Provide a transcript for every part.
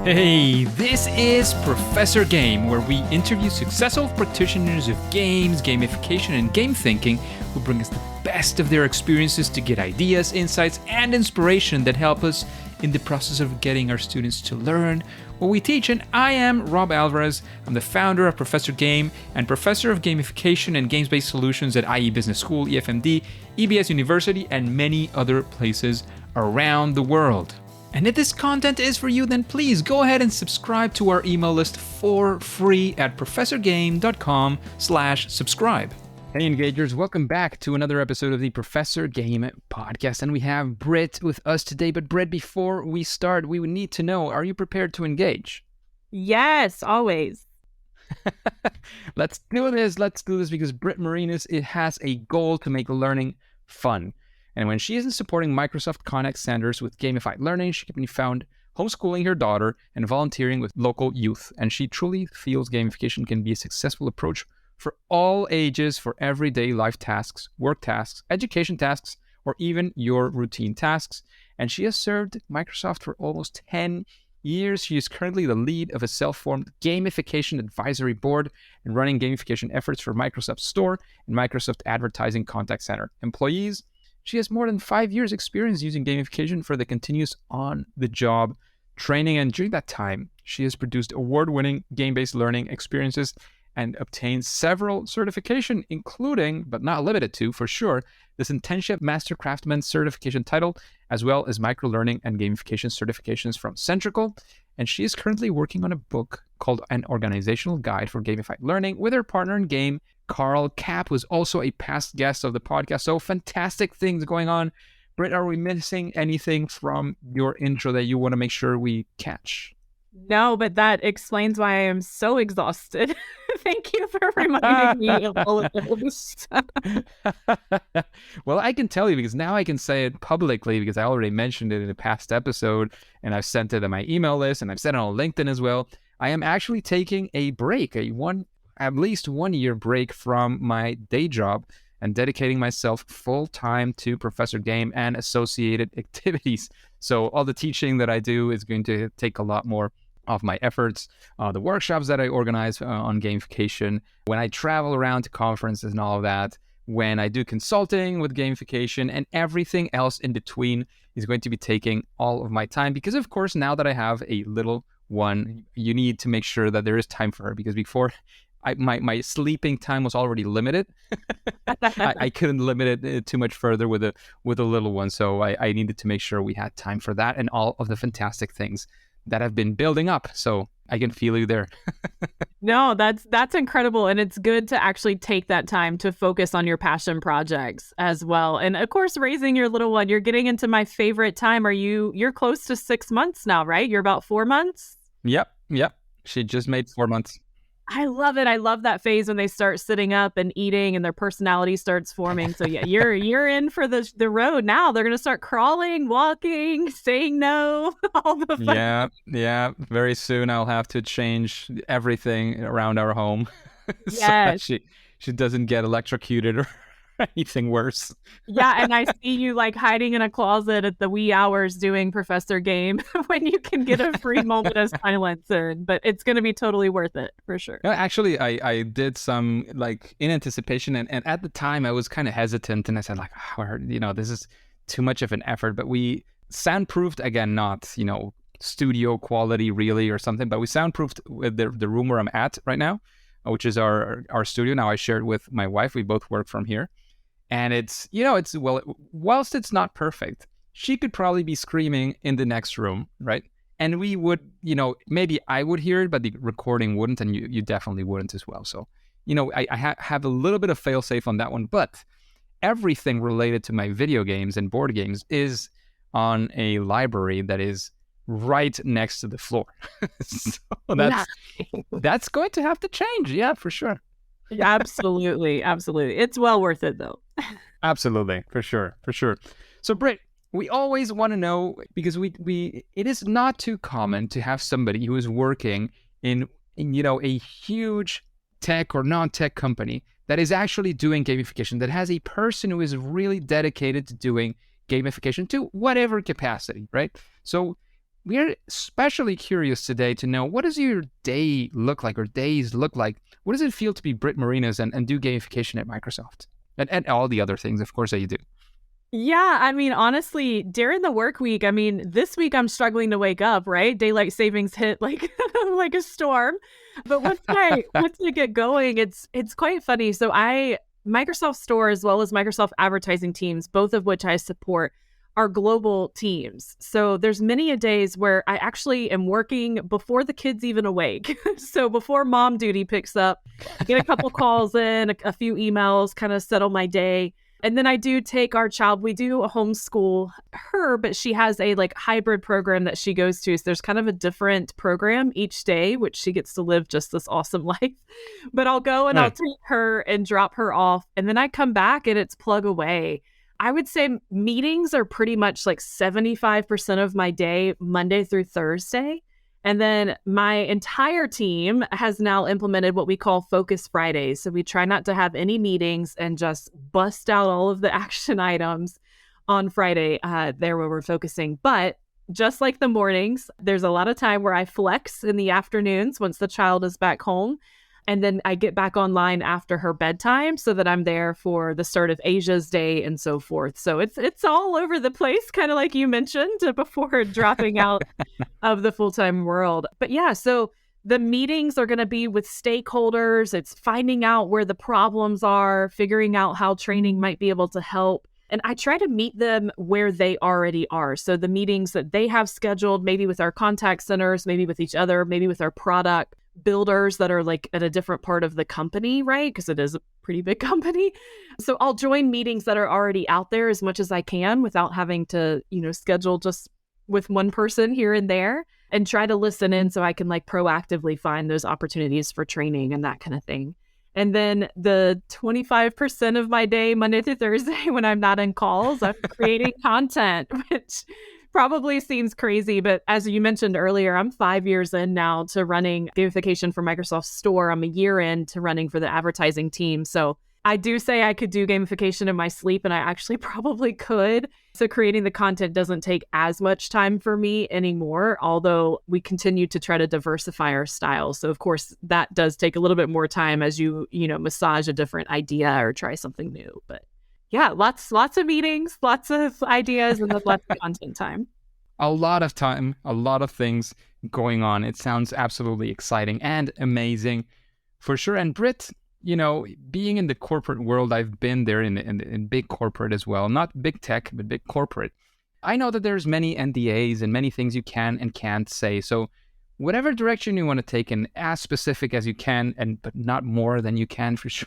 Hey, this is Professor Game, where we interview successful practitioners of games, gamification, and game thinking who bring us the best of their experiences to get ideas, insights, and inspiration that help us in the process of getting our students to learn what we teach. And I am Rob Alvarez. I'm the founder of Professor Game and professor of gamification and games-based solutions at IE Business School, EFMD, EBS University, and many other places around the world. And if this content is for you, then please go ahead and subscribe to our email list for free at professorgame.com/subscribe. Hey Engagers, welcome back to another episode of the Professor Game podcast. And we have Brit with us today. But Brit, before we start, we would need to know, are you prepared to engage? Yes, always. Let's do this because Brit Morenus, it has a goal to make learning fun. And when she isn't supporting Microsoft Contact Centers with Gamified Learning, she can be found homeschooling her daughter and volunteering with local youth. And she truly feels gamification can be a successful approach for all ages, for everyday life tasks, work tasks, education tasks, or even your routine tasks. And she has served Microsoft for almost 10 years. She is currently the lead of a self-formed Gamification Advisory Board and running gamification efforts for Microsoft Store and Microsoft Advertising Contact Center employees. She has more than 5 years experience using gamification for the continuous on-the-job training. And during that time, she has produced award-winning game-based learning experiences and obtained several certifications, including, but not limited to, for sure, the Sententia Master Craftsman Certification title, as well as Microlearning and Gamification certifications from Centrical. And she is currently working on a book called An Organizational Guide for Gamified Learning with her partner in game, Karl Kapp, who is also a past guest of the podcast. So fantastic things going on. Britt, are we missing anything from your intro that you want to make sure we catch? No, but that explains why I am so exhausted. Thank you for reminding me of all of those. Well, I can tell you because now I can say it publicly because I already mentioned it in a past episode and I've sent it on my email list and I've said it on LinkedIn as well. I am actually taking a break, at least 1 year break from my day job and dedicating myself full-time to Professor Game and associated activities. So all the teaching that I do is going to take a lot more of my efforts. The workshops that I organize on gamification, when I travel around to conferences and all of that, when I do consulting with gamification, and everything else in between is going to be taking all of my time. Because of course, now that I have a little one, you need to make sure that there is time for her, because before my sleeping time was already limited. I couldn't limit it too much further with a little one. So I needed to make sure we had time for that and all of the fantastic things that have been building up. So I can feel you there. No, that's incredible. And it's good to actually take that time to focus on your passion projects as well. And of course, raising your little one, you're getting into my favorite time. You're close to 6 months now, right? You're about 4 months? Yep. She just made 4 months. I love it. I love that phase when they start sitting up and eating and their personality starts forming. So yeah, you're in for the road now. They're going to start crawling, walking, saying no, all the fun. Yeah. Very soon I'll have to change everything around our home. Yes. So she doesn't get electrocuted or anything worse. Yeah, and I see you like hiding in a closet at the wee hours doing Professor Game when you can get a free moment of silence. But it's going to be totally worth it for sure. No, actually, I did some like in anticipation, and at the time I was kind of hesitant, and I said like, this is too much of an effort. But we soundproofed, again, not studio quality really or something, but we soundproofed with the room where I'm at right now, which is our studio. Now I shared with my wife. We both work from here. And it's whilst it's not perfect, she could probably be screaming in the next room, right? And we would, maybe I would hear it, but the recording wouldn't, and you definitely wouldn't as well. So, I have a little bit of fail-safe on that one, but everything related to my video games and board games is on a library that is right next to the floor. So that's going to have to change, yeah, for sure. Absolutely. It's well worth it though. Absolutely, for sure. So Britt, we always want to know, because it is not too common to have somebody who is working in a huge tech or non-tech company that is actually doing gamification, that has a person who is really dedicated to doing gamification to whatever capacity, right? So We are especially curious today to know, what does your day look like, or days look like? What does it feel to be Brit Morenus and do gamification at Microsoft? And all the other things, of course, that you do. Yeah, I mean, honestly, during the work week, I mean, this week I'm struggling to wake up, right? Daylight savings hit like like a storm. But once I get going, it's quite funny. So Microsoft Store as well as Microsoft advertising teams, both of which I support, are global teams. So there's many a days where I actually am working before the kid's even awake. So before mom duty picks up, get a couple calls in, a few emails, kind of settle my day. And then I do take our child, we do homeschool her, but she has a like hybrid program that she goes to. So there's kind of a different program each day, which she gets to live just this awesome life. But I'll go and I'll take her and drop her off. And then I come back and it's plug away. I would say meetings are pretty much like 75% of my day, Monday through Thursday. And then my entire team has now implemented what we call Focus Fridays. So we try not to have any meetings and just bust out all of the action items on Friday there where we're focusing. But just like the mornings, there's a lot of time where I flex in the afternoons once the child is back home. And then I get back online after her bedtime so that I'm there for the start of Asia's day and so forth. So it's all over the place, kind of like you mentioned before dropping out of the full-time world. But yeah, so the meetings are going to be with stakeholders. It's finding out where the problems are, figuring out how training might be able to help. And I try to meet them where they already are. So the meetings that they have scheduled, maybe with our contact centers, maybe with each other, maybe with our product builders that are like at a different part of the company, right? Because it is a pretty big company. So I'll join meetings that are already out there as much as I can without having to, schedule just with one person here and there, and try to listen in so I can like proactively find those opportunities for training and that kind of thing. And then the 25% of my day, Monday through Thursday, when I'm not in calls, I'm creating content, which probably seems crazy. But as you mentioned earlier, I'm 5 years in now to running gamification for Microsoft Store. I'm a year in to running for the advertising team. So I do say I could do gamification in my sleep, and I actually probably could. So creating the content doesn't take as much time for me anymore, although we continue to try to diversify our styles. So of course, that does take a little bit more time as you massage a different idea or try something new. But yeah, lots of meetings, lots of ideas, and then lots of content time. A lot of time, a lot of things going on. It sounds absolutely exciting and amazing for sure. And Brit, being in the corporate world, I've been there in big corporate as well, not big tech, but big corporate. I know that there's many NDAs and many things you can and can't say. So whatever direction you want to take, and as specific as you can, but not more than you can for sure.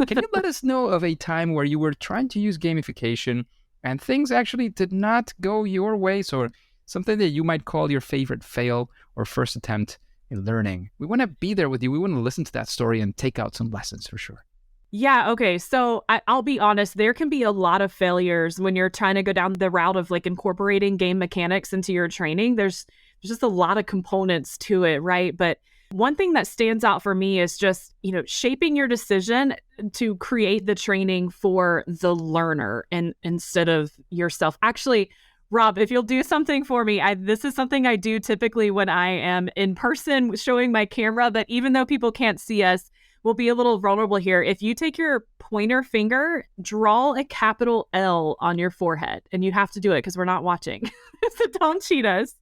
Can you let us know of a time where you were trying to use gamification and things actually did not go your way? So something that you might call your favorite fail or first attempt in learning. We want to be there with you. We want to listen to that story and take out some lessons for sure. Yeah. Okay. So I'll be honest, there can be a lot of failures when you're trying to go down the route of like incorporating game mechanics into your training. There's just a lot of components to it, right? But one thing that stands out for me is just, shaping your decision to create the training for the learner and instead of yourself. Actually, Rob, if you'll do something for me, this is something I do typically when I am in person showing my camera, but even though people can't see us, we'll be a little vulnerable here. If you take your pointer finger, draw a capital L on your forehead, and you have to do it because we're not watching. So don't cheat us.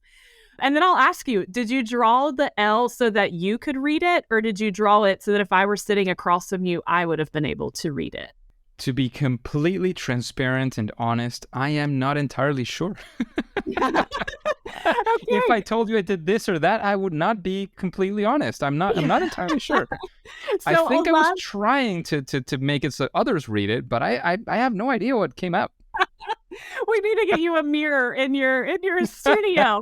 And then I'll ask you, did you draw the L so that you could read it, or did you draw it so that if I were sitting across from you, I would have been able to read it? To be completely transparent and honest, I am not entirely sure. Okay. If I told you I did this or that, I would not be completely honest. I'm not entirely sure. So I think I was trying to make it so others read it, but I have no idea what came out. We need to get you a mirror in your studio.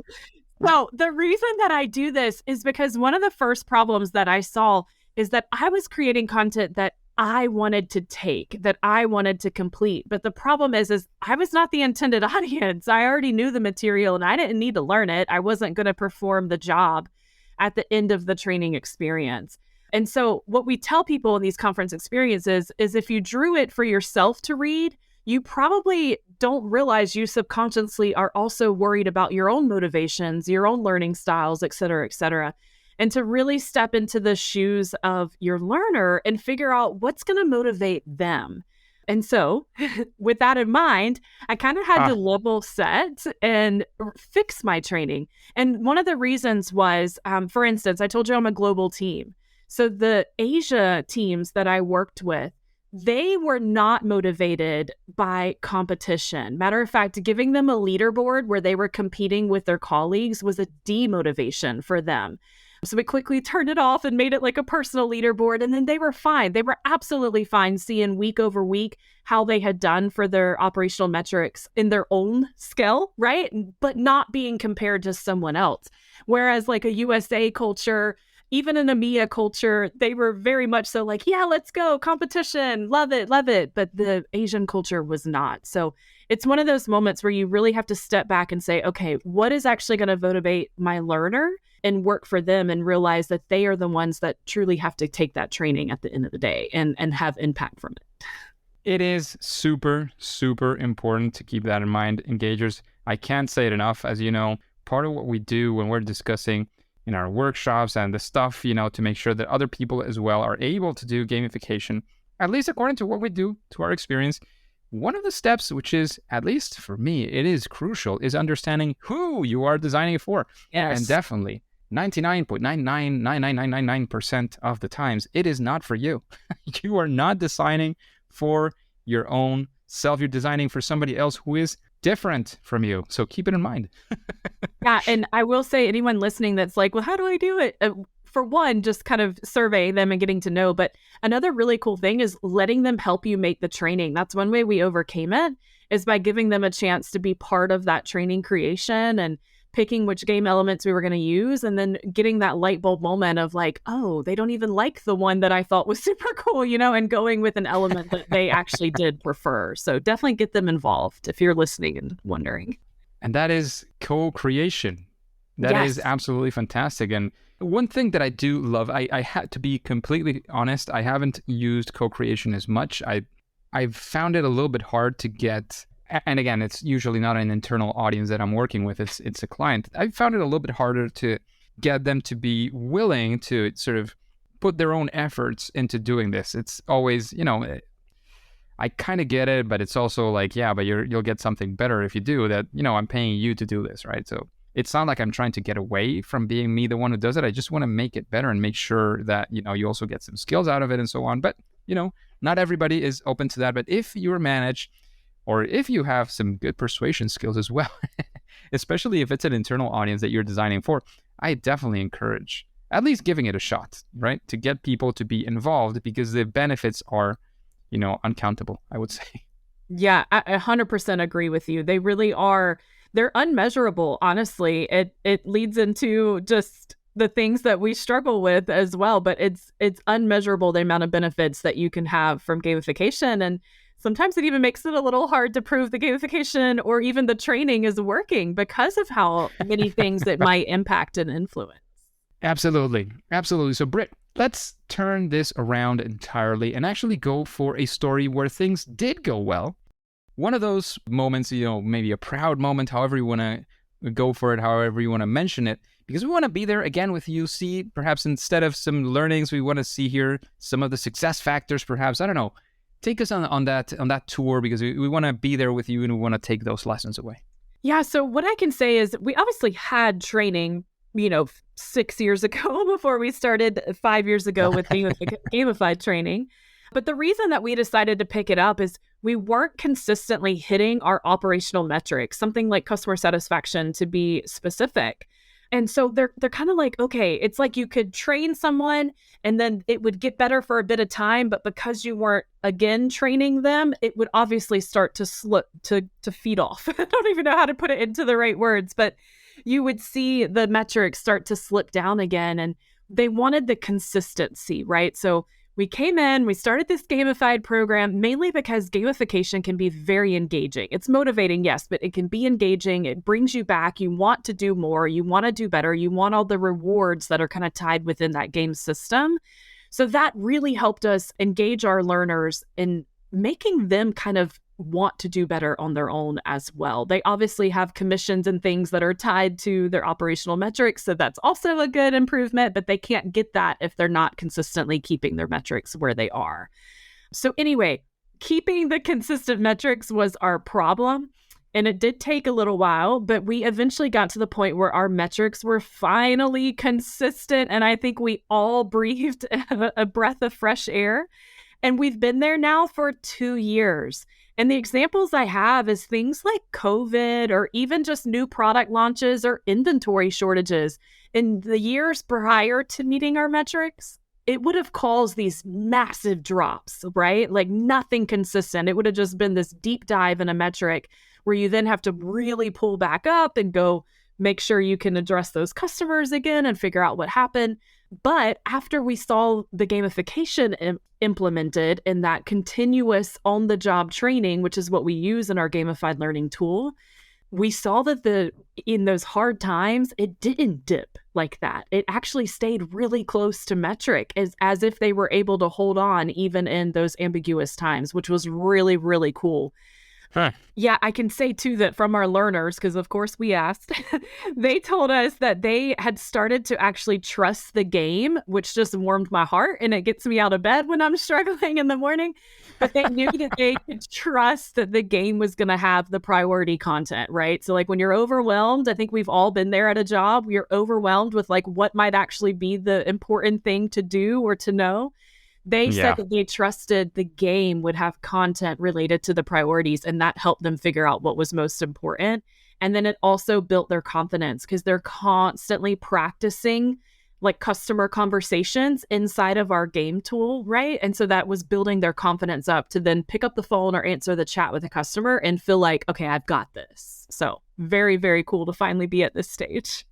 So the reason that I do this is because one of the first problems that I saw is that I was creating content that I wanted to take, that I wanted to complete. But the problem is I was not the intended audience. I already knew the material and I didn't need to learn it. I wasn't going to perform the job at the end of the training experience. And so what we tell people in these conference experiences is if you drew it for yourself to read, you probably don't realize you subconsciously are also worried about your own motivations, your own learning styles, et cetera, et cetera. And to really step into the shoes of your learner and figure out what's going to motivate them. And so with that in mind, I kind of had to level set and fix my training. And one of the reasons was, for instance, I told you I'm a global team. So the Asia teams that I worked with, they were not motivated by competition. Matter of fact, giving them a leaderboard where they were competing with their colleagues was a demotivation for them. So we quickly turned it off and made it like a personal leaderboard. And then they were fine. They were absolutely fine seeing week over week how they had done for their operational metrics in their own scale, right? But not being compared to someone else. Whereas like a USA culture, even an EMEA culture, they were very much so like, yeah, let's go, competition, love it, love it. But the Asian culture was not. So it's one of those moments where you really have to step back and say, okay, what is actually going to motivate my learner and work for them, and realize that they are the ones that truly have to take that training at the end of the day and have impact from it. It is super, super important to keep that in mind, engagers. I can't say it enough. As you know, part of what we do when we're discussing in our workshops and the stuff, to make sure that other people as well are able to do gamification, at least according to what we do, to our experience, one of the steps, which is, at least for me, it is crucial, is understanding who you are designing it for. Yes. And definitely 99.9999999% of the times, it is not for you. You are not designing for your own self. You're designing for somebody else who is different from you. So keep it in mind. Yeah. And I will say, anyone listening that's like, well, how do I do it? For one, just kind of survey them and getting to know. But another really cool thing is letting them help you make the training. That's one way we overcame it, is by giving them a chance to be part of that training creation and picking which game elements we were going to use, and then getting that light bulb moment of like, oh, they don't even like the one that I thought was super cool, and going with an element that they actually did prefer. So definitely get them involved if you're listening and wondering. And that is co-creation. That is absolutely fantastic. And one thing that I do love, I had to be completely honest, I haven't used co-creation as much. I've found it a little bit hard to get, and again, it's usually not an internal audience that I'm working with, it's a client. I found it a little bit harder to get them to be willing to sort of put their own efforts into doing this. It's always, I kind of get it, but it's also like, yeah, but you'll get something better if you do that. I'm paying you to do this, right? So it's not like I'm trying to get away from being me, the one who does it. I just want to make it better and make sure that, you also get some skills out of it and so on. But, not everybody is open to that. But if you're managed, or if you have some good persuasion skills as well, especially if it's an internal audience that you're designing for, I definitely encourage at least giving it a shot, right? To get people to be involved, because the benefits are, uncountable, I would say. Yeah, I 100% agree with you. They really are. They're unmeasurable, honestly. It leads into just the things that we struggle with as well, but it's unmeasurable, the amount of benefits that you can have from gamification. And sometimes it even makes it a little hard to prove the gamification or even the training is working because of how many things it might impact and influence. Absolutely. Absolutely. So Brit, let's turn this around entirely and actually go for a story where things did go well. One of those moments, maybe a proud moment, however you want to go for it, however you want to mention it, because we want to be there again with you. See, perhaps instead of some learnings, we want to see here some of the success factors, perhaps. I don't know. Take us on that tour, because we want to be there with you and we want to take those lessons away. Yeah. So what I can say is we obviously had training, 6 years ago before we started 5 years ago with gamified training. But the reason that we decided to pick it up is we weren't consistently hitting our operational metrics, something like customer satisfaction to be specific. And so they're kind of like, okay, it's like you could train someone and then it would get better for a bit of time, but because you weren't again training them, it would obviously start to slip, to feed off. I don't even know how to put it into the right words, but you would see the metrics start to slip down again, and they wanted the consistency, right? So we came in, we started this gamified program mainly because gamification can be very engaging. It's motivating, yes, but it can be engaging. It brings you back. You want to do more. You want to do better. You want all the rewards that are kind of tied within that game system. So that really helped us engage our learners in making them kind of want to do better on their own as well. They obviously have commissions and things that are tied to their operational metrics, so that's also a good improvement, but they can't get that if they're not consistently keeping their metrics where they are. So anyway, keeping the consistent metrics was our problem. And it did take a little while, but we eventually got to the point where our metrics were finally consistent. And I think we all breathed a breath of fresh air. And we've been there now for 2 years. And the examples I have is things like COVID or even just new product launches or inventory shortages. In the years prior to meeting our metrics, it would have caused these massive drops, right? Like nothing consistent. It would have just been this deep dive in a metric where you then have to really pull back up and go make sure you can address those customers again and figure out what happened. But after we saw the gamification implemented in that continuous on-the-job training, which is what we use in our gamified learning tool, we saw that in those hard times, it didn't dip like that. It actually stayed really close to metric, as if they were able to hold on even in those ambiguous times, which was really, really cool. Huh. Yeah, I can say too that from our learners, because of course we asked, they told us that they had started to actually trust the game, which just warmed my heart and it gets me out of bed when I'm struggling in the morning. But they knew that they could trust that the game was going to have the priority content, right? So like when you're overwhelmed, I think we've all been there at a job, you're overwhelmed with like what might actually be the important thing to do or to know. They said that they trusted the game would have content related to the priorities, and that helped them figure out what was most important. And then it also built their confidence because they're constantly practicing like customer conversations inside of our game tool, right? And so that was building their confidence up to then pick up the phone or answer the chat with a customer and feel like, okay, I've got this. So very, very cool to finally be at this stage.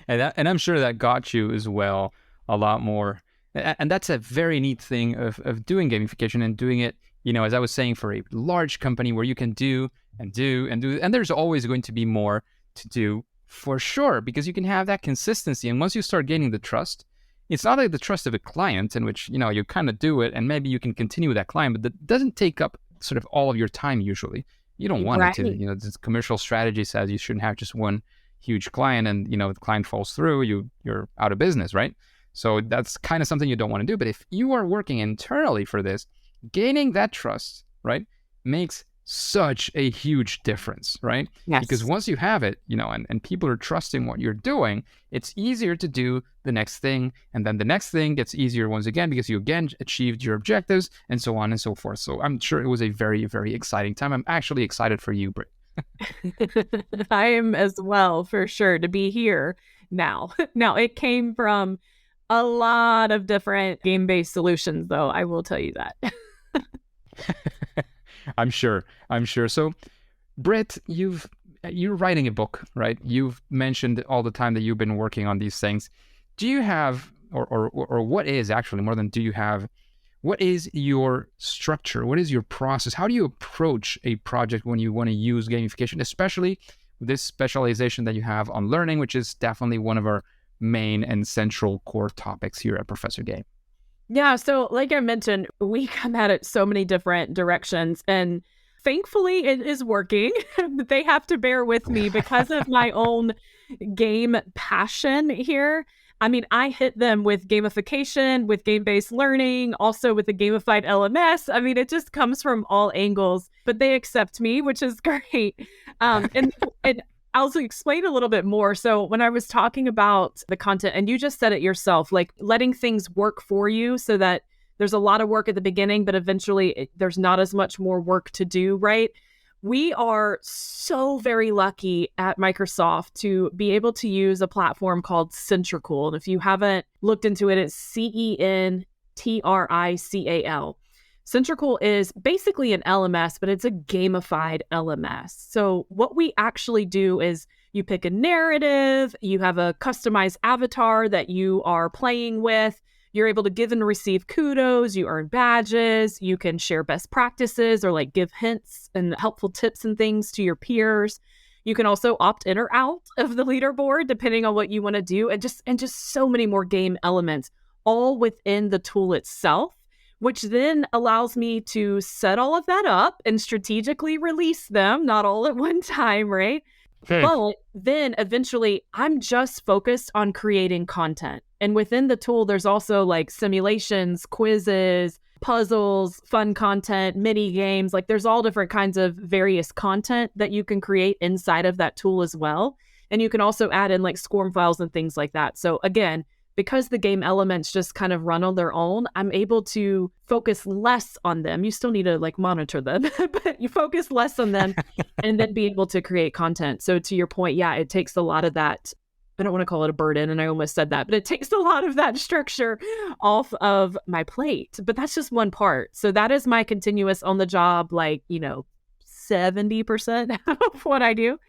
And I'm sure that got you as well a lot more. And that's a very neat thing of doing gamification and doing it, as I was saying, for a large company where you can do and do and do. And there's always going to be more to do for sure, because you can have that consistency. And once you start gaining the trust, it's not like the trust of a client in which, you kind of do it and maybe you can continue with that client, but that doesn't take up sort of all of your time usually. You don't want it to. This commercial strategy says you shouldn't have just one huge client and, the client falls through, you're out of business, right? So that's kind of something you don't want to do. But if you are working internally for this, gaining that trust, right, makes such a huge difference, right? Yes. Because once you have it, and people are trusting what you're doing, it's easier to do the next thing. And then the next thing gets easier once again, because you again achieved your objectives and so on and so forth. So I'm sure it was a very, very exciting time. I'm actually excited for you, Brit. I am as well, for sure, to be here now. Now, it came from a lot of different game-based solutions, though, I will tell you that. I'm sure. So, Brit, you're writing a book, right? You've mentioned all the time that you've been working on these things. Do you have, or what is actually, more than do you have, what is your structure? What is your process? How do you approach a project when you want to use gamification, especially this specialization that you have on learning, which is definitely one of our main and central core topics here at Professor Game? Yeah, so like I mentioned, we come at it so many different directions, and thankfully it is working. They have to bear with me because of my own game passion here. I mean, I hit them with gamification, with game-based learning, also with the gamified LMS. I mean, it just comes from all angles, but they accept me, which is great. And I'll also explain a little bit more. So when I was talking about the content, and you just said it yourself, like letting things work for you so that there's a lot of work at the beginning, but eventually there's not as much more work to do, right? We are so very lucky at Microsoft to be able to use a platform called Centrical. And if you haven't looked into it, it's Centrical. Centrical is basically an LMS, but it's a gamified LMS. So what we actually do is you pick a narrative, you have a customized avatar that you are playing with, you're able to give and receive kudos, you earn badges, you can share best practices or like give hints and helpful tips and things to your peers. You can also opt in or out of the leaderboard depending on what you want to do, and just so many more game elements, all within the tool itself, which then allows me to set all of that up and strategically release them, not all at one time, right? But then eventually I'm just focused on creating content. And within the tool, there's also like simulations, quizzes, puzzles, fun content, mini games. Like there's all different kinds of various content that you can create inside of that tool as well. And you can also add in like SCORM files and things like that. So again, because the game elements just kind of run on their own, I'm able to focus less on them. You still need to like monitor them, but you focus less on them and then be able to create content. So to your point, yeah, it takes a lot of that. I don't want to call it a burden, and I almost said that, but it takes a lot of that structure off of my plate. But that's just one part. So that is my continuous on the job, like, 70% of what I do.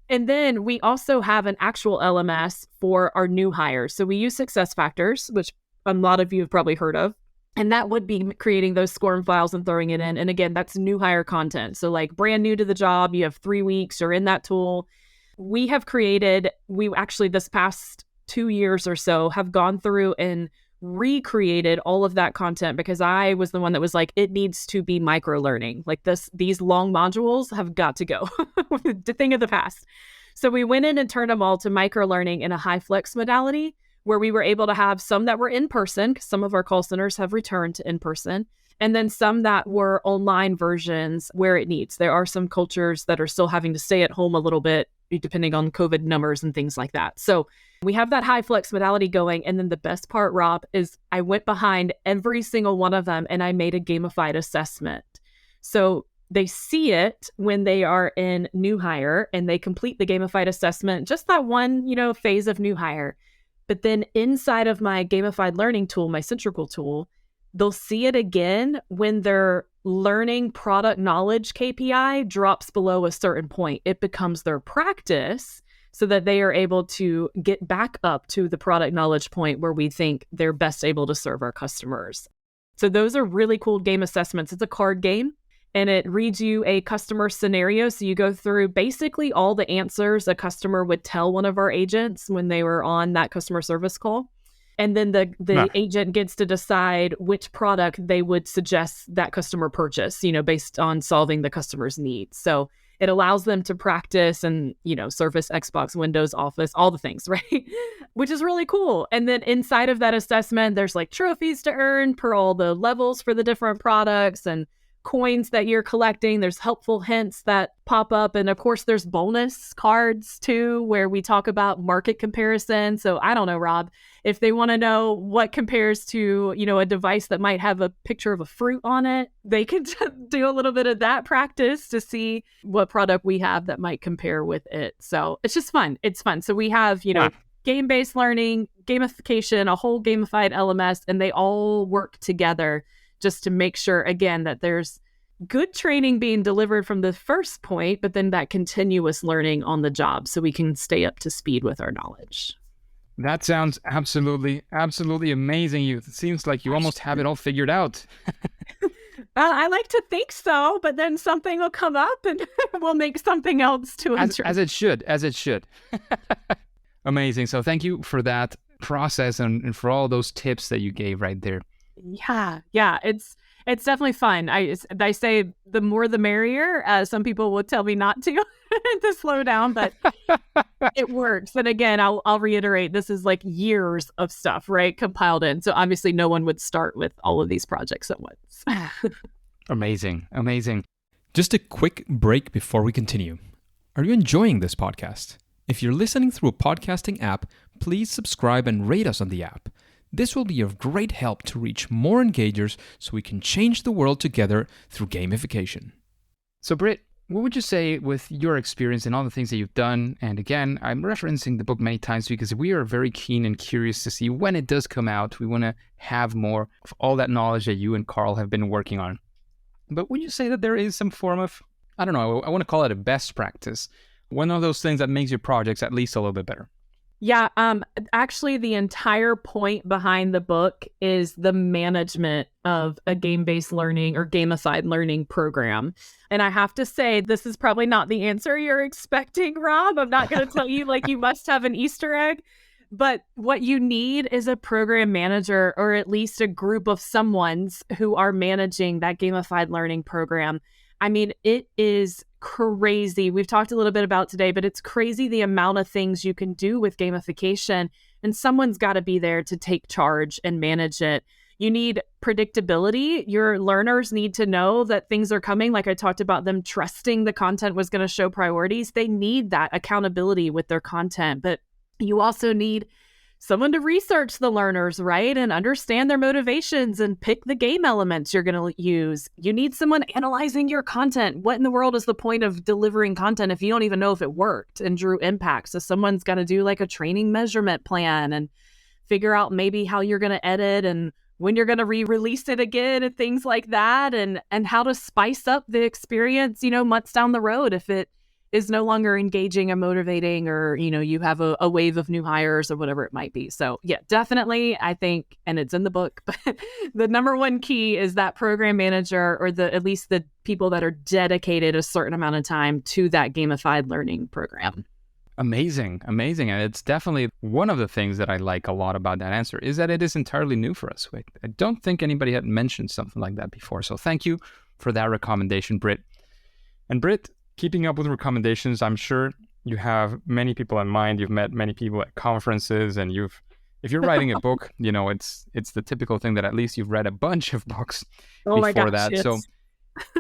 And then we also have an actual LMS for our new hires. So we use SuccessFactors, which a lot of you have probably heard of. And that would be creating those SCORM files and throwing it in. And again, that's new hire content. So like brand new to the job, you have 3 weeks, you're in that tool. We actually this past 2 years or so have gone through and recreated all of that content because I was the one that was like, it needs to be microlearning. Like these long modules have got to go. The thing of the past. So we went in and turned them all to microlearning in a high flex modality where we were able to have some that were in person, because some of our call centers have returned to in person, and then some that were online versions where it needs. There are some cultures that are still having to stay at home a little bit, depending on COVID numbers and things like that. So we have that high flex modality going. And then the best part, Rob, is I went behind every single one of them and I made a gamified assessment. So they see it when they are in new hire and they complete the gamified assessment, just that one, phase of new hire. But then inside of my gamified learning tool, my Centrical tool, they'll see it again when their learning product knowledge KPI drops below a certain point. It becomes their practice so that they are able to get back up to the product knowledge point where we think they're best able to serve our customers. So those are really cool game assessments. It's a card game and it reads you a customer scenario. So you go through basically all the answers a customer would tell one of our agents when they were on that customer service call. And then the agent gets to decide which product they would suggest that customer purchase, based on solving the customer's needs. So it allows them to practice and, Surface, Xbox, Windows, Office, all the things, right? Which is really cool. And then inside of that assessment, there's like trophies to earn per all the levels for the different products and coins that you're collecting. There's helpful hints that pop up. And of course, there's bonus cards too, where we talk about market comparison. So I don't know, Rob, if they want to know what compares to, a device that might have a picture of a fruit on it, they can do a little bit of that practice to see what product we have that might compare with it. So it's just fun. It's fun. So we have, game-based learning, gamification, a whole gamified LMS, and they all work together just to make sure, again, that there's good training being delivered from the first point, but then that continuous learning on the job so we can stay up to speed with our knowledge. That sounds absolutely amazing. It seems like you almost have it all figured out. I like to think so, but then something will come up and we'll make something else to as it should. Amazing. So thank you for that process and for all those tips that you gave right there. Yeah. It's definitely fun. I say the more the merrier. Some people will tell me not to to slow down, but it works. And again, I'll reiterate, this is like years of stuff, right? Compiled in. So obviously no one would start with all of these projects at once. Amazing. Just a quick break before we continue. Are you enjoying this podcast? If you're listening through a podcasting app, please subscribe and rate us on the app. This will be of great help to reach more engagers so we can change the world together through gamification. So Brit, what would you say with your experience and all the things that you've done? And again, I'm referencing the book many times because we are very keen and curious to see when it does come out. We want to have more of all that knowledge that you and Karl have been working on. But would you say that there is some form of, I don't know, I want to call it a best practice, one of those things that makes your projects at least a little bit better? Yeah, actually the entire point behind the book is the management of a game-based learning or gamified learning program. And I have to say, this is probably not the answer you're expecting, Rob. I'm not going to tell you like you must have an Easter egg. But what you need is a program manager, or at least a group of someones who are managing that gamified learning program. I mean, it is crazy. We've talked a little bit about today, but it's crazy the amount of things you can do with gamification, and someone's got to be there to take charge and manage it. You need predictability. Your learners need to know that things are coming. Like I talked about, them trusting the content was going to show priorities. They need that accountability with their content. But you also need someone to research the learners, right? And understand their motivations and pick the game elements you're going to use. You need someone analyzing your content. What in the world is the point of delivering content if you don't even know if it worked and drew impact? So someone's got to do like a training measurement plan and figure out maybe how you're going to edit and when you're going to re-release it again and things like that, and how to spice up the experience, months down the road if it is no longer engaging or motivating, or, you have a wave of new hires or whatever it might be. So yeah, definitely, I think, and it's in the book, but the number one key is that program manager, or at least the people that are dedicated a certain amount of time to that gamified learning program. Amazing. And it's definitely one of the things that I like a lot about that answer is that it is entirely new for us. I don't think anybody had mentioned something like that before. So thank you for that recommendation, Brit. And Brit, keeping up with recommendations, I'm sure you have many people in mind. You've met many people at conferences, and if you're writing a book, it's the typical thing that at least you've read a bunch of books before that. Yes. So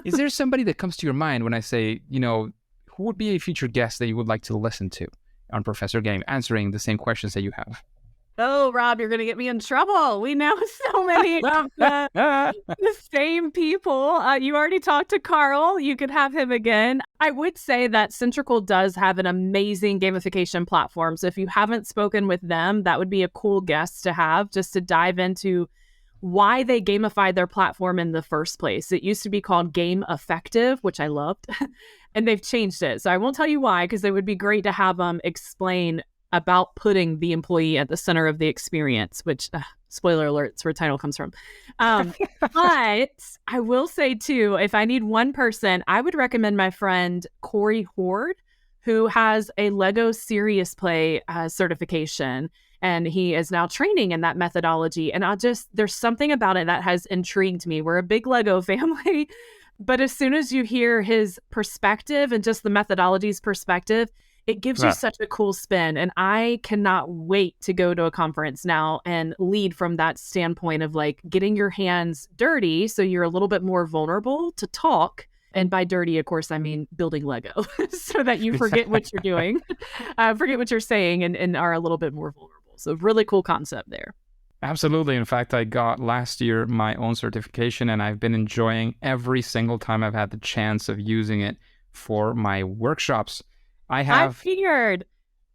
is there somebody that comes to your mind when I say, who would be a future guest that you would like to listen to on Professor Game, answering the same questions that you have? Oh, Rob, you're going to get me in trouble. We know so many of the same people. You already talked to Karl. You could have him again. I would say that Centrical does have an amazing gamification platform. So if you haven't spoken with them, that would be a cool guest to have, just to dive into why they gamified their platform in the first place. It used to be called Game Effective, which I loved, and they've changed it. So I won't tell you why, because it would be great to have them explain about putting the employee at the center of the experience, which, spoiler alert, it's where the title comes from. But I will say too, if I need one person, I would recommend my friend Corey Horde, who has a Lego Serious Play certification. And he is now training in that methodology. And there's something about it that has intrigued me. We're a big Lego family, but as soon as you hear his perspective and just the methodology's perspective, it gives you such a cool spin. And I cannot wait to go to a conference now and lead from that standpoint of like getting your hands dirty so you're a little bit more vulnerable to talk. And by dirty, of course, I mean building Lego so that you forget what you're doing, forget what you're saying, and are a little bit more vulnerable. So really cool concept there. Absolutely. In fact, I got last year my own certification, and I've been enjoying every single time I've had the chance of using it for my workshops. I figured.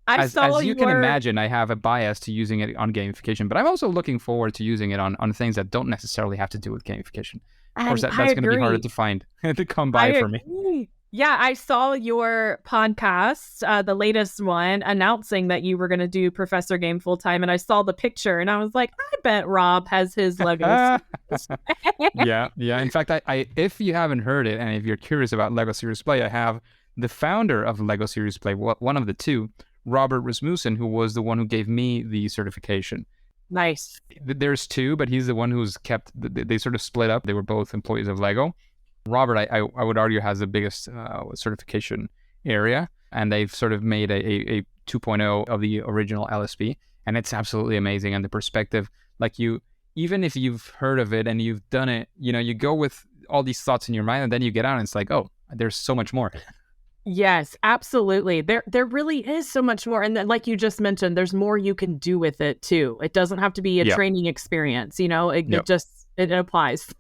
As you can imagine, I have a bias to using it on gamification, but I'm also looking forward to using it on things that don't necessarily have to do with gamification. Of course, that's going to be harder to find, to come by for me. Yeah, I saw your podcast, the latest one, announcing that you were going to do Professor Game full-time, and I saw the picture, and I was like, I bet Rob has his Legos. Yeah. In fact, I if you haven't heard it, and if you're curious about Lego Serious Play, I have the founder of Lego Serious Play, one of the two, Robert Rasmussen, who was the one who gave me the certification. Nice. There's two, but he's the one who's kept, they sort of split up. They were both employees of Lego. Robert, I would argue, has the biggest certification area, and they've sort of made a 2.0 of the original LSP, and it's absolutely amazing. And the perspective, like even if you've heard of it and you've done it, you go with all these thoughts in your mind, and then you get out and it's like, oh, there's so much more. Yes, absolutely. There really is so much more. And then, like you just mentioned, there's more you can do with it too. It doesn't have to be a training experience, it applies.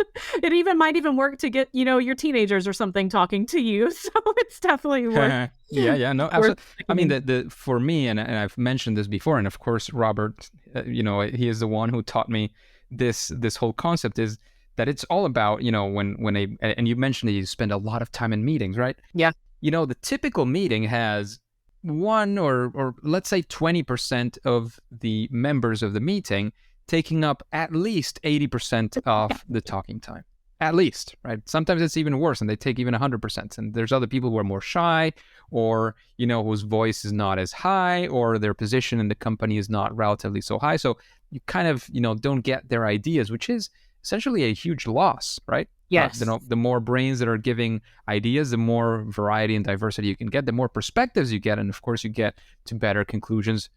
It might even work to get, your teenagers or something talking to you. So it's definitely worth. No, absolutely. I mean, for me, and I've mentioned this before, and of course, Robert, he is the one who taught me this whole concept, is that it's all about, and you mentioned that you spend a lot of time in meetings, right? Yeah. The typical meeting has one or let's say 20% of the members of the meeting taking up at least 80% of the talking time. At least, right? Sometimes it's even worse, and they take even 100%. And there's other people who are more shy, or, whose voice is not as high, or their position in the company is not relatively so high. So you kind of, don't get their ideas, which is essentially a huge loss, right? Yes. The more brains that are giving ideas, the more variety and diversity you can get, the more perspectives you get. And of course, you get to better conclusions.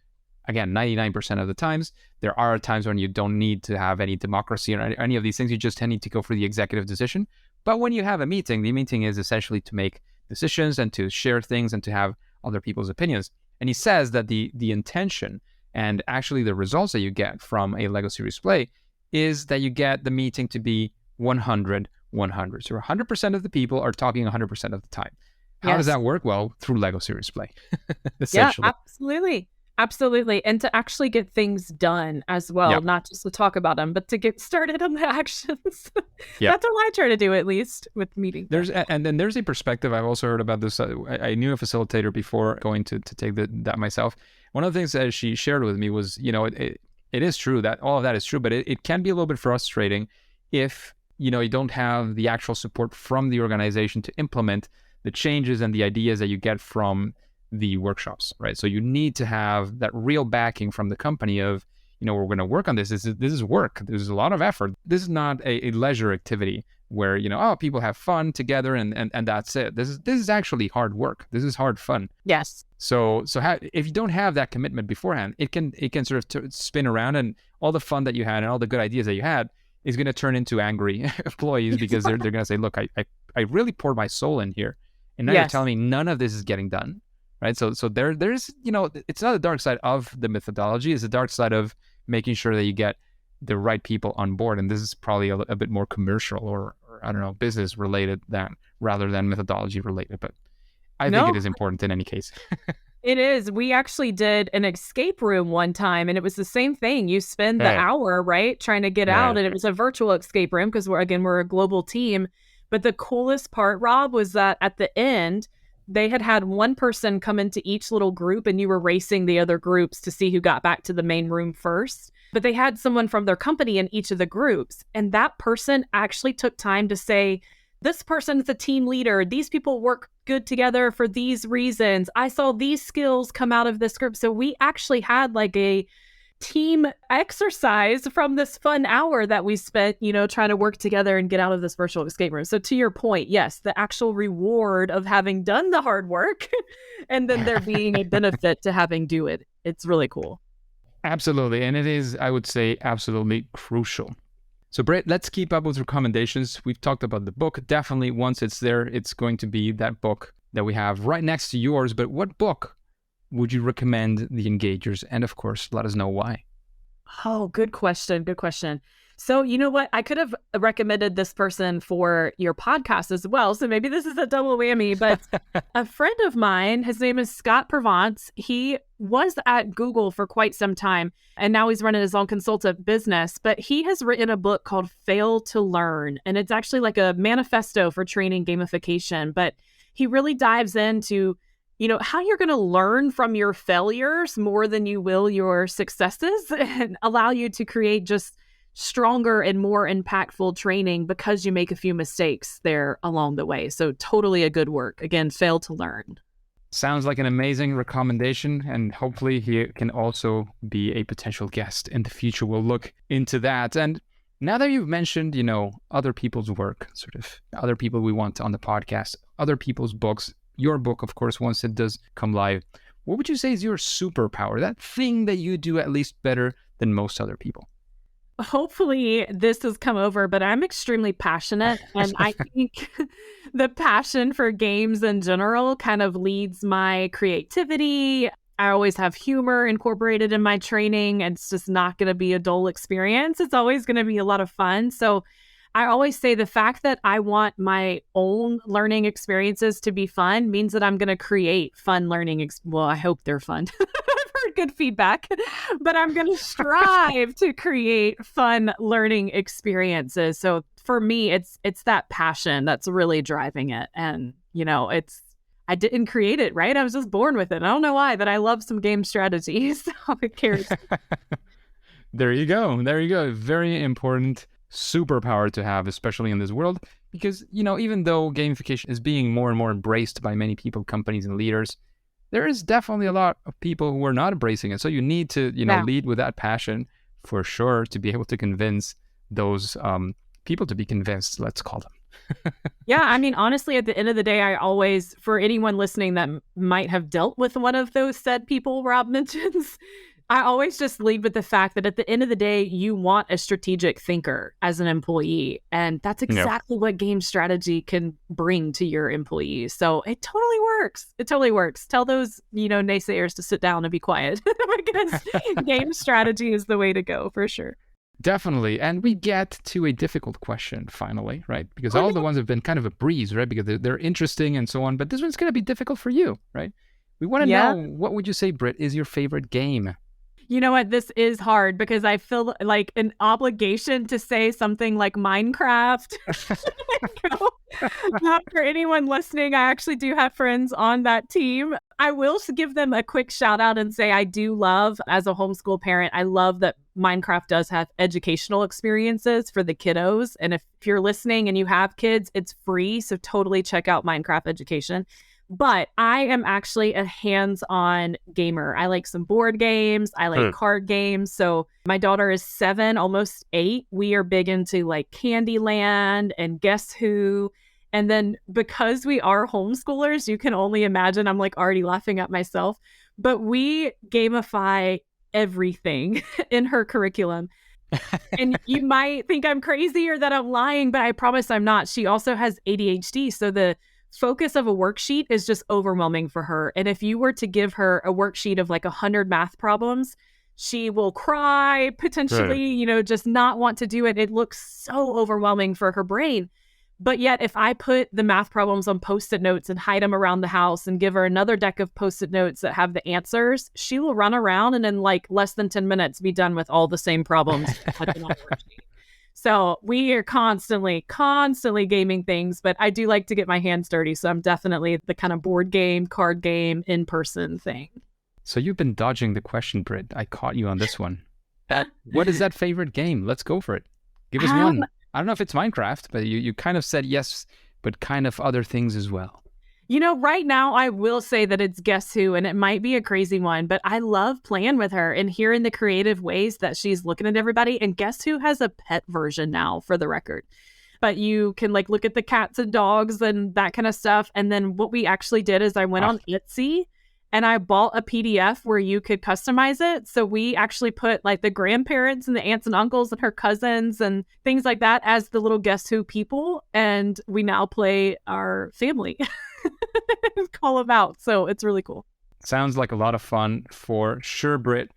Again, 99% of the times. There are times when you don't need to have any democracy or any of these things. You just need to go for the executive decision. But when you have a meeting, the meeting is essentially to make decisions and to share things and to have other people's opinions. And he says that the intention and actually the results that you get from a LEGO Series Play is that you get the meeting to be 100-100. So 100% of the people are talking 100% of the time. How does that work? Well, through LEGO Series Play, essentially. Yeah, absolutely. And to actually get things done as well, not just to talk about them, but to get started on the actions. That's what I try to do, at least with meetings. And then there's a perspective. I've also heard about this. I knew a facilitator before going to take that myself. One of the things that she shared with me was, it is true that all of that is true, but it can be a little bit frustrating if, you don't have the actual support from the organization to implement the changes and the ideas that you get from the workshops, right? So you need to have that real backing from the company of, we're going to work on this. This is work. There's a lot of effort. This is not a leisure activity where, people have fun together and that's it. This is actually hard work. This is hard fun. Yes. So if you don't have that commitment beforehand, it can sort of spin around, and all the fun that you had and all the good ideas that you had is going to turn into angry employees because they're going to say, look, I really poured my soul in here, and now you're telling me none of this is getting done. Right. So there's, it's not the dark side of the methodology. It's the dark side of making sure that you get the right people on board. And this is probably a bit more commercial or I don't know, business related rather than methodology related. But I think it is important in any case. It is. We actually did an escape room one time, and it was the same thing. You spend the hour, right, trying to get out, and it was a virtual escape room because we're a global team. But the coolest part, Rob, was that at the end, they had one person come into each little group, and you were racing the other groups to see who got back to the main room first. But they had someone from their company in each of the groups. And that person actually took time to say, this person is a team leader. These people work good together for these reasons. I saw these skills come out of this group. So we actually had like a team exercise from this fun hour that we spent, trying to work together and get out of this virtual escape room. So to your point, yes, the actual reward of having done the hard work and then there being a benefit to having do it. It's really cool. Absolutely. And it is, I would say, absolutely crucial. So Brit, let's keep up with recommendations. We've talked about the book. Definitely once it's there, it's going to be that book that we have right next to yours. But what book would you recommend the engagers? And of course, let us know why. Oh, good question. Good question. So you know what? I could have recommended this person for your podcast as well. So maybe this is a double whammy, but a friend of mine, his name is Scott Provence. He was at Google for quite some time, and now he's running his own consultant business, but he has written a book called Fail to Learn. And it's actually like a manifesto for training gamification, but he really dives into how you're going to learn from your failures more than you will your successes and allow you to create just stronger and more impactful training because you make a few mistakes there along the way. So totally a good work. Again, Fail to Learn. Sounds like an amazing recommendation, and hopefully he can also be a potential guest in the future. We'll look into that. And now that you've mentioned, other people's work, sort of other people we want on the podcast, other people's books, your book, of course, once it does come live, what would you say is your superpower, that thing that you do at least better than most other people? Hopefully this has come over, but I'm extremely passionate. And I think the passion for games in general kind of leads my creativity. I always have humor incorporated in my training. And it's just not going to be a dull experience. It's always going to be a lot of fun. So I always say the fact that I want my own learning experiences to be fun means that I'm going to create fun learning. Well, I hope they're fun. Good feedback, but I'm going to strive to create fun learning experiences. So for me, it's that passion that's really driving it. And, I didn't create it, right? I was just born with it. I don't know why, but I love some game strategy. So it carries. There you go. Very important superpower to have, especially in this world, because, even though gamification is being more and more embraced by many people, companies, and leaders, there is definitely a lot of people who are not embracing it. So you need to, lead with that passion for sure to be able to convince those people to be convinced, let's call them. Yeah, I mean, honestly, at the end of the day, I always, for anyone listening that might have dealt with one of those said people Rob mentions, I always just lead with the fact that at the end of the day, you want a strategic thinker as an employee. And that's exactly what game strategy can bring to your employees. So it totally works. It totally works. Tell those, naysayers to sit down and be quiet because game strategy is the way to go for sure. Definitely. And we get to a difficult question finally, right? Because all the ones have been kind of a breeze, right? Because they're interesting and so on. But this one's going to be difficult for you, right? We want to know, what would you say, Brit, is your favorite game? You know what? This is hard because I feel like an obligation to say something like Minecraft. For anyone listening, I actually do have friends on that team. I will give them a quick shout out and say I do love, as a homeschool parent, I love that Minecraft does have educational experiences for the kiddos. And if you're listening and you have kids, it's free. So totally check out Minecraft Education. But I am actually a hands-on gamer. I like some board games. I like card games. So my daughter is 7, almost 8. We are big into like Candyland and Guess Who. And then because we are homeschoolers, you can only imagine, I'm like already laughing at myself, but we gamify everything in her curriculum. And you might think I'm crazy or that I'm lying, but I promise I'm not. She also has ADHD. So the focus of a worksheet is just overwhelming for her. And if you were to give her a worksheet of like 100 math problems, she will cry, potentially, just not want to do it. It looks so overwhelming for her brain. But yet, if I put the math problems on Post-it notes and hide them around the house and give her another deck of Post-it notes that have the answers, she will run around and in like less than 10 minutes be done with all the same problems. So we are constantly gaming things, but I do like to get my hands dirty. So I'm definitely the kind of board game, card game, in-person thing. So you've been dodging the question, Brit. I caught you on this one. What is that favorite game? Let's go for it. Give us one. I don't know if it's Minecraft, but you kind of said yes, but kind of other things as well. Right now I will say that it's Guess Who, and it might be a crazy one, but I love playing with her and hearing the creative ways that she's looking at everybody. And Guess Who has a pet version now, for the record. But you can like look at the cats and dogs and that kind of stuff. And then what we actually did is I went on Etsy and I bought a PDF where you could customize it. So we actually put like the grandparents and the aunts and uncles and her cousins and things like that as the little Guess Who people. And we now play our family. Call them out. So it's really cool. Sounds like a lot of fun for sure, Brit.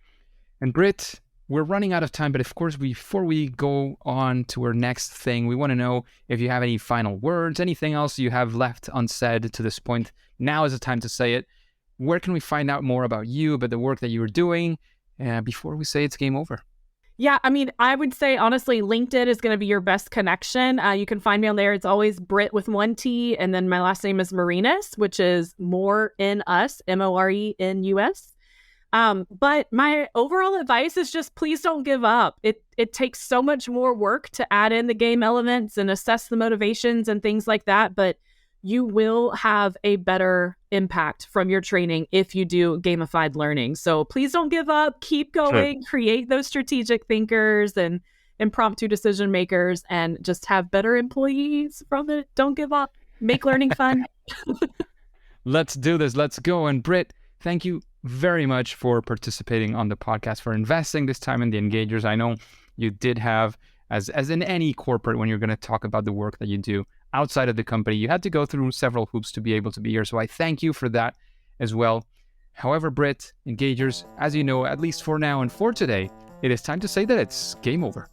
And Brit, we're running out of time, but of course, before we go on to our next thing, we want to know if you have any final words, anything else you have left unsaid to this point. Now is the time to say it. Where can we find out more about you, about the work that you are doing, before we say it's game over? Yeah, I mean, I would say, honestly, LinkedIn is going to be your best connection. You can find me on there. It's always Brit with 1 T. And then my last name is Morenus, which is Morenus, Morenus. But my overall advice is just please don't give up. It takes so much more work to add in the game elements and assess the motivations and things like that. But you will have a better impact from your training if you do gamified learning. So please don't give up. Keep going. Sure. Create those strategic thinkers and impromptu decision makers and just have better employees from it. Don't give up. Make learning fun. Let's do this. Let's go. And Brit, thank you very much for participating on the podcast, for investing this time in the engagers. I know you did have, as in any corporate, when you're going to talk about the work that you do outside of the company, you had to go through several hoops to be able to be here. So I thank you for that as well. However, Brit, engagers, as you know, at least for now and for today, it is time to say that it's game over.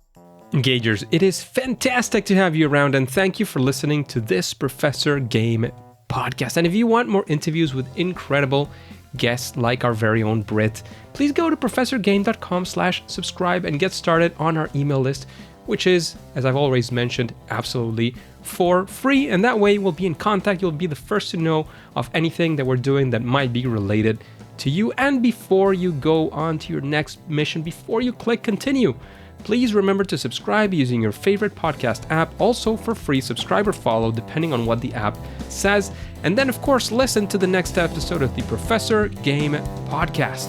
Engagers, it is fantastic to have you around, and thank you for listening to this Professor Game podcast. And if you want more interviews with incredible guests like our very own Brit, please go to professorgame.com/subscribe and get started on our email list, which is, as I've always mentioned, absolutely for free. And that way we'll be in contact. You'll be the first to know of anything that we're doing that might be related to you. And before you go on to your next mission, before you click continue, Please remember to subscribe using your favorite podcast app, also for free subscriber follow depending on what the app says. And then, of course, listen to the next episode of the Professor Game Podcast.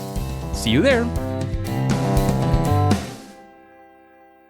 See you there!